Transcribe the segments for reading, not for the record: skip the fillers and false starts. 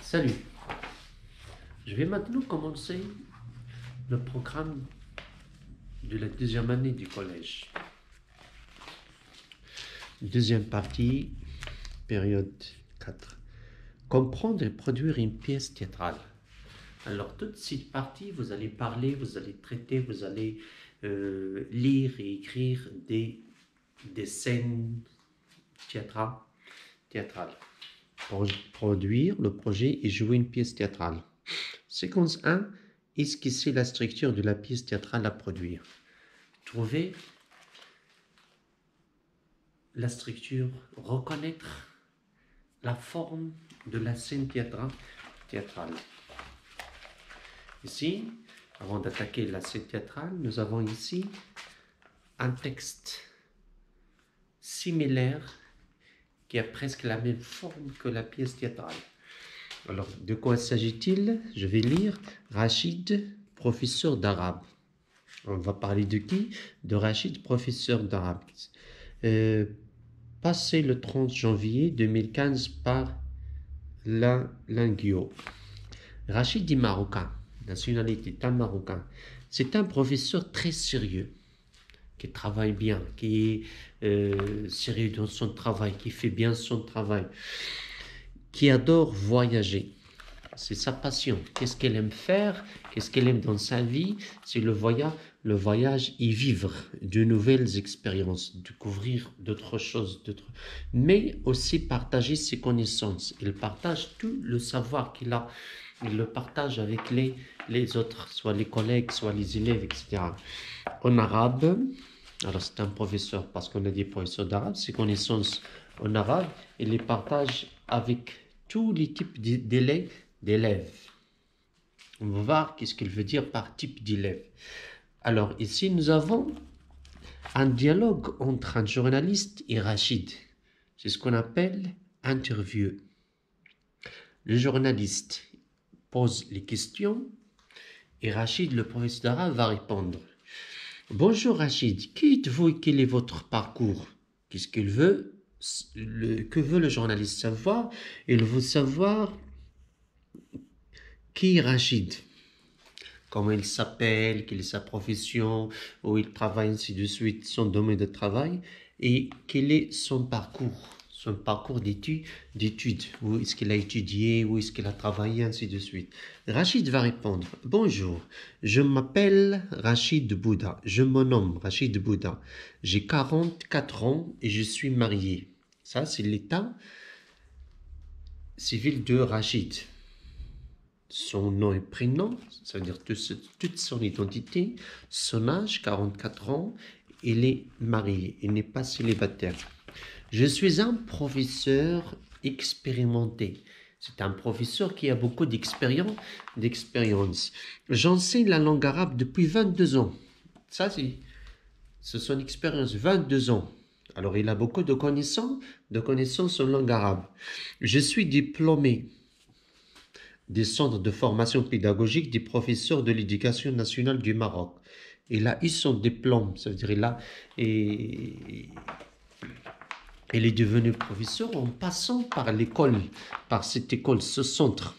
Salut, je vais maintenant commencer le programme de la deuxième année du collège. Deuxième partie, période 4. Comprendre et produire une pièce théâtrale. Alors, toute cette partie, vous allez parler, vous allez traiter, vous allez lire et écrire des scènes théâtrales. Produire le projet et jouer une pièce théâtrale. Séquence 1. Esquisser la structure de la pièce théâtrale à produire. Trouver la structure, reconnaître la forme de la scène théâtrale. Ici, avant d'attaquer la scène théâtrale, nous avons ici un texte similaire qui a presque la même forme que la pièce théâtrale. Alors, de quoi s'agit-il? Je vais lire. Rachid, professeur d'arabe. On va parler de qui? De Rachid, professeur d'arabe. Passé le 30 janvier 2015 par Linguio. Rachid est marocain, nationalité est un marocain. C'est un professeur très sérieux, qui travaille bien, qui est sérieux dans son travail, qui fait bien son travail, qui adore voyager. C'est sa passion. Qu'est-ce qu'elle aime faire? Qu'est-ce qu'elle aime dans sa vie? C'est le voyage et vivre de nouvelles expériences, découvrir d'autres choses, mais aussi partager ses connaissances. Il partage tout le savoir qu'il a. Il le partage avec les autres, soit les collègues, soit les élèves, etc. En arabe, alors c'est un professeur, parce qu'on a des professeurs d'arabe, ses connaissances en arabe, il les partage avec tous les types d'élèves. On va voir qu'est-ce qu'il veut dire par type d'élève. Alors ici, nous avons un dialogue entre un journaliste et Rachid. C'est ce qu'on appelle interview. Le journaliste pose les questions et Rachid, le professeur d'arabe, va répondre. Bonjour Rachid, qui êtes-vous et quel est votre parcours? Qu'est-ce qu'il veut? Que veut le journaliste savoir? Il veut savoir qui est Rachid, comment il s'appelle, quelle est sa profession, où il travaille, ainsi de suite, son domaine de travail, et quel est son parcours d'études, où est-ce qu'il a étudié, où est-ce qu'il a travaillé, ainsi de suite. Rachid va répondre, bonjour, je m'appelle Rachid Bouda, je me nomme Rachid Bouda, j'ai 44 ans et je suis marié. Ça, c'est l'état civil de Rachid. Son nom et prénom, ça veut dire toute son identité, son âge, 44 ans, il est marié, il n'est pas célibataire. Je suis un professeur expérimenté. C'est un professeur qui a beaucoup d'expérience. J'enseigne la langue arabe depuis 22 ans. Ça, c'est son expérience, 22 ans. Alors, il a beaucoup de connaissances en langue arabe. Je suis diplômé des centres de formation pédagogique des professeurs de l'éducation nationale du Maroc. Il a eu son diplôme, ça veut dire il est devenu professeur en passant par l'école, par cette école, ce centre.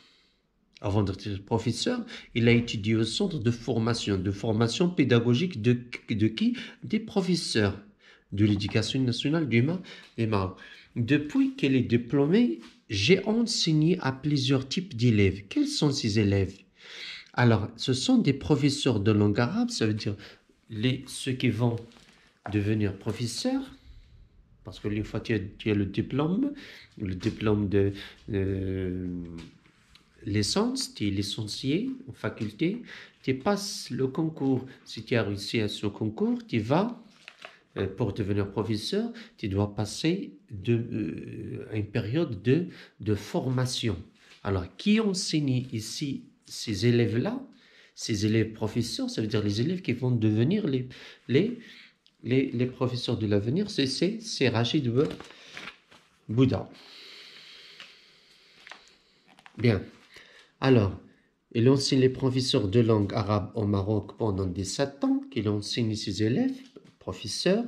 Avant d'être professeur, il a étudié au centre de formation pédagogique de qui? Des professeurs de l'éducation nationale du Maroc. Depuis qu'elle est diplômée, j'ai enseigné à plusieurs types d'élèves. Quels sont ces élèves? Alors, ce sont des professeurs de langue arabe, ça veut dire ceux qui vont devenir professeurs, parce que une fois tu as le diplôme de licence, tu es licencié en faculté, tu passes le concours. Si tu as réussi à ce concours, tu vas, pour devenir professeur, tu dois passer une période de formation. Alors, qui enseigne ici ces élèves-là? Ces élèves professeurs, ça veut dire les élèves qui vont devenir les professeurs de l'avenir, c'est Rachid Bouda. Bien. Alors, il enseigne les professeurs de langue arabe au Maroc pendant 17 ans, qu'il enseigne ses élèves, professeurs.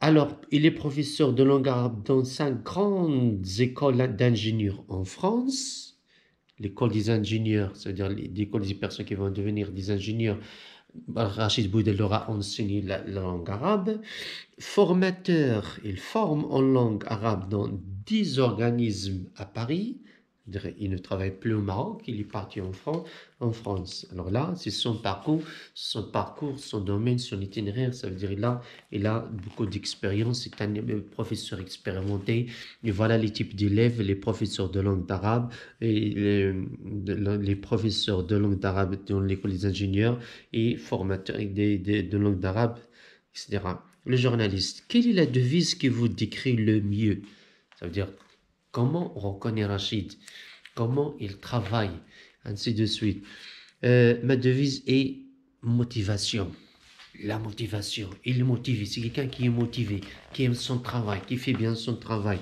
Alors, il est professeur de langue arabe dans 5 grandes écoles d'ingénieurs en France. l'école des ingénieurs, c'est-à-dire l'école des personnes qui vont devenir des ingénieurs. Rachid Boudel leur a enseigné la langue arabe. Formateur, il forme en langue arabe dans 10 organismes à Paris. Il ne travaille plus au Maroc, il est parti en France. Alors là, c'est son parcours, son domaine, son itinéraire. Ça veut dire il a beaucoup d'expérience, c'est un professeur expérimenté. Et voilà les types d'élèves, les professeurs de langue d'arabe, et les professeurs de langue d'arabe dans l'école des ingénieurs et formateurs de langue d'arabe, etc. Le journaliste, quelle est la devise qui vous décrit le mieux? Ça veut dire, comment on reconnaît Rachid? Comment il travaille? Ainsi de suite. Ma devise est motivation. La motivation. Il est motivé. C'est quelqu'un qui est motivé, qui aime son travail, qui fait bien son travail.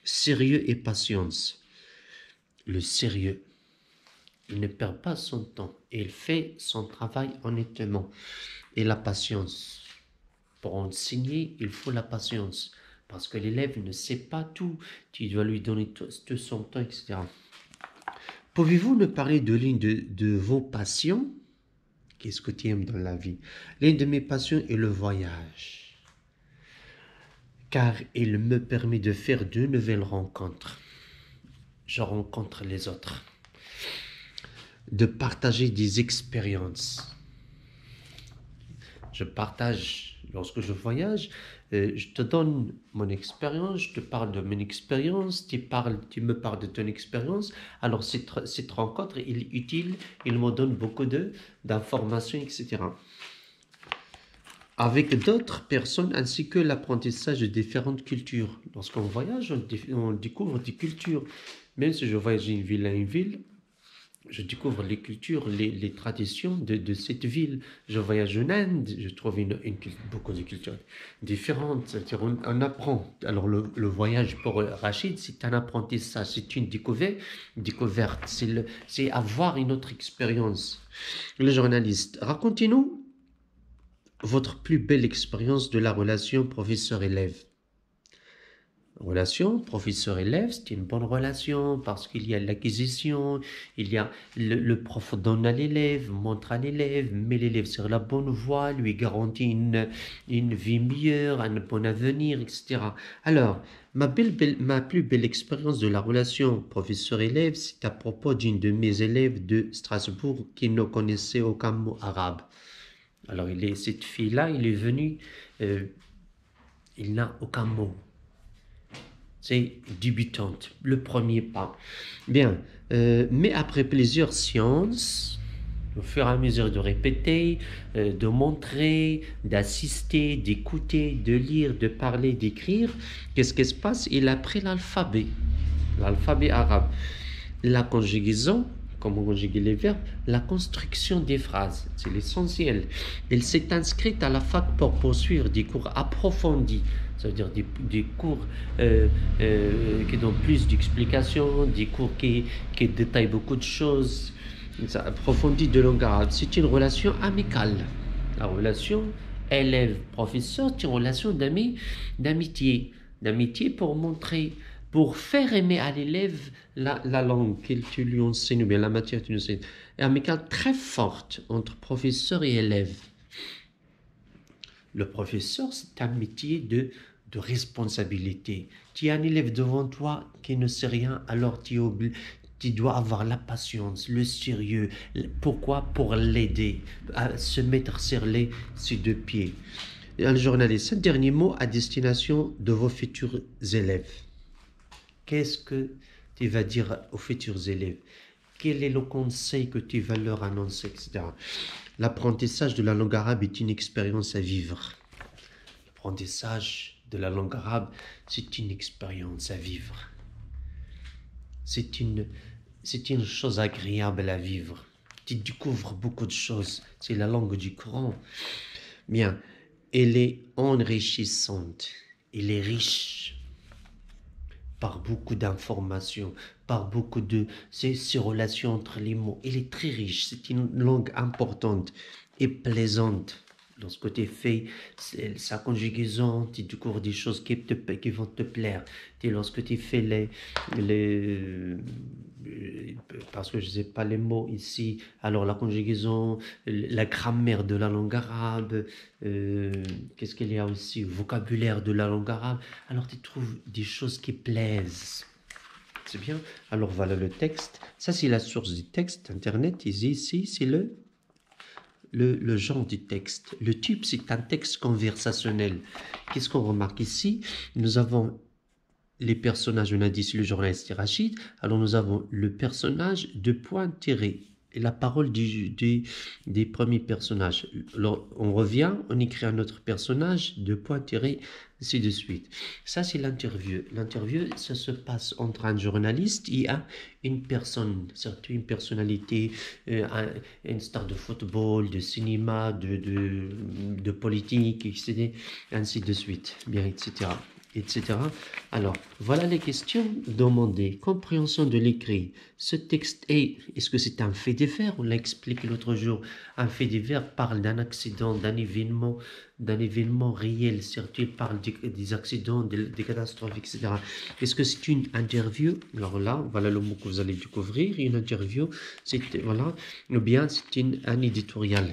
Sérieux et patience. Le sérieux. Il ne perd pas son temps. Il fait son travail honnêtement. Et la patience. Pour enseigner, il faut la patience. Parce que l'élève ne sait pas tout. Tu dois lui donner tout son temps, etc. Pouvez-vous nous parler de l'une de vos passions? Qu'est-ce que tu aimes dans la vie? L'une de mes passions est le voyage. Car il me permet de faire de nouvelles rencontres. Je rencontre les autres. De partager des expériences. Je partage, lorsque je voyage, je te donne mon expérience, je te parle de mon expérience, tu me parles de ton expérience. Alors cette rencontre, il est utile, il me donne beaucoup d'informations, etc. Avec d'autres personnes, ainsi que l'apprentissage de différentes cultures. Lorsqu'on voyage, on découvre des cultures. Même si je voyage d'une ville à une ville, je découvre les cultures, les traditions de cette ville. Je voyage en Inde, je trouve beaucoup de cultures différentes. C'est-à-dire on apprend. Alors le voyage pour Rachid, c'est un apprentissage, c'est une découverte. C'est avoir une autre expérience. Le journaliste, racontez-nous votre plus belle expérience de la relation professeur-élève. Relation professeur-élève, c'est une bonne relation parce qu'il y a l'acquisition, il y a le prof donne à l'élève, montre à l'élève, met l'élève sur la bonne voie, lui garantit une vie meilleure, un bon avenir, etc. Alors, ma plus belle expérience de la relation professeur-élève, c'est à propos d'une de mes élèves de Strasbourg qui ne connaissait aucun mot arabe. Alors, cette fille-là, il est venu, il n'a aucun mot. C'est débutante, le premier pas. Bien, mais après plusieurs séances, au fur et à mesure de répéter, de montrer, d'assister, d'écouter, de lire, de parler, d'écrire, qu'est-ce qui se passe? Il a pris l'alphabet arabe. La conjugaison, comment conjuguer les verbes, la construction des phrases, c'est l'essentiel. Elle s'est inscrite à la fac pour poursuivre des cours approfondis. Ça veut dire des cours qui donnent plus d'explications, des cours qui détaillent beaucoup de choses, approfondies de langue arabe. C'est une relation amicale. La relation élève-professeur, c'est une relation d'amitié pour montrer, pour faire aimer à l'élève la langue que tu lui enseignes, ou bien la matière que tu lui enseignes. Une amicale très forte entre professeur et élève. Le professeur, c'est un métier de responsabilité. Tu as un élève devant toi qui ne sait rien, alors tu dois avoir la patience, le sérieux. Pourquoi? Pour l'aider à se mettre sur ses deux pieds. Un journaliste, un dernier mot à destination de vos futurs élèves. Qu'est-ce que tu vas dire aux futurs élèves? Quel est le conseil que tu vas leur annoncer, etc. L'apprentissage de la langue arabe est une expérience à vivre. L'apprentissage de la langue arabe, c'est une expérience à vivre. C'est une chose agréable à vivre. Tu découvres beaucoup de choses. C'est la langue du Coran. Bien, elle est enrichissante. Elle est riche par beaucoup d'informations, par beaucoup de ces relations entre les mots. Elle est très riche. C'est une langue importante et plaisante. Lorsque tu fais sa conjugaison, tu découvres des choses qui vont te plaire. Lorsque tu fais parce que je ne sais pas les mots ici. Alors la conjugaison, la grammaire de la langue arabe, qu'est-ce qu'il y a aussi, vocabulaire de la langue arabe. Alors tu trouves des choses qui plaisent. C'est bien. Alors voilà le texte. Ça c'est la source du texte. Internet ici c'est le genre du texte. Le type, c'est un texte conversationnel. Qu'est-ce qu'on remarque ici? Nous avons les personnages, on a dit c'est le journaliste Rachid. Alors nous avons le personnage de point tiré et la parole des premiers personnages. Alors on revient, on écrit un autre personnage de point tiré, ainsi de suite. Ça c'est l'interview. L'interview, ça se passe entre un journaliste et une personne, surtout une personnalité, une star de football, de cinéma, de politique, etc., ainsi de suite, bien, etc. etc. Alors, voilà les questions demandées. Compréhension de l'écrit. Ce texte est-ce que c'est un fait divers? On l'a expliqué l'autre jour. Un fait divers parle d'un accident, d'un événement réel. Surtout, il parle des accidents, des catastrophes, etc. Est-ce que c'est une interview? Alors là, voilà le mot que vous allez découvrir. Une interview, c'est, voilà. Ou bien c'est un éditorial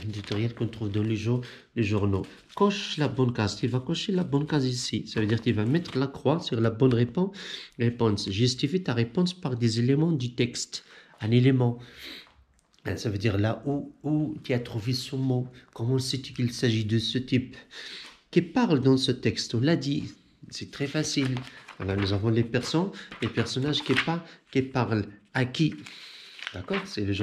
qu'on trouve dans les journaux. Coche la bonne case. Il va cocher la bonne case ici. Ça veut dire qu'il va mettre la croix sur la bonne réponse. Justifie ta réponse par des éléments du texte. Un élément. Ça veut dire là où tu as trouvé ce mot. Comment sais-tu qu'il s'agit de ce type? Qui parle dans ce texte? On l'a dit. C'est très facile. Voilà, nous avons les personnages qui parlent. À qui? D'accord? C'est le genre.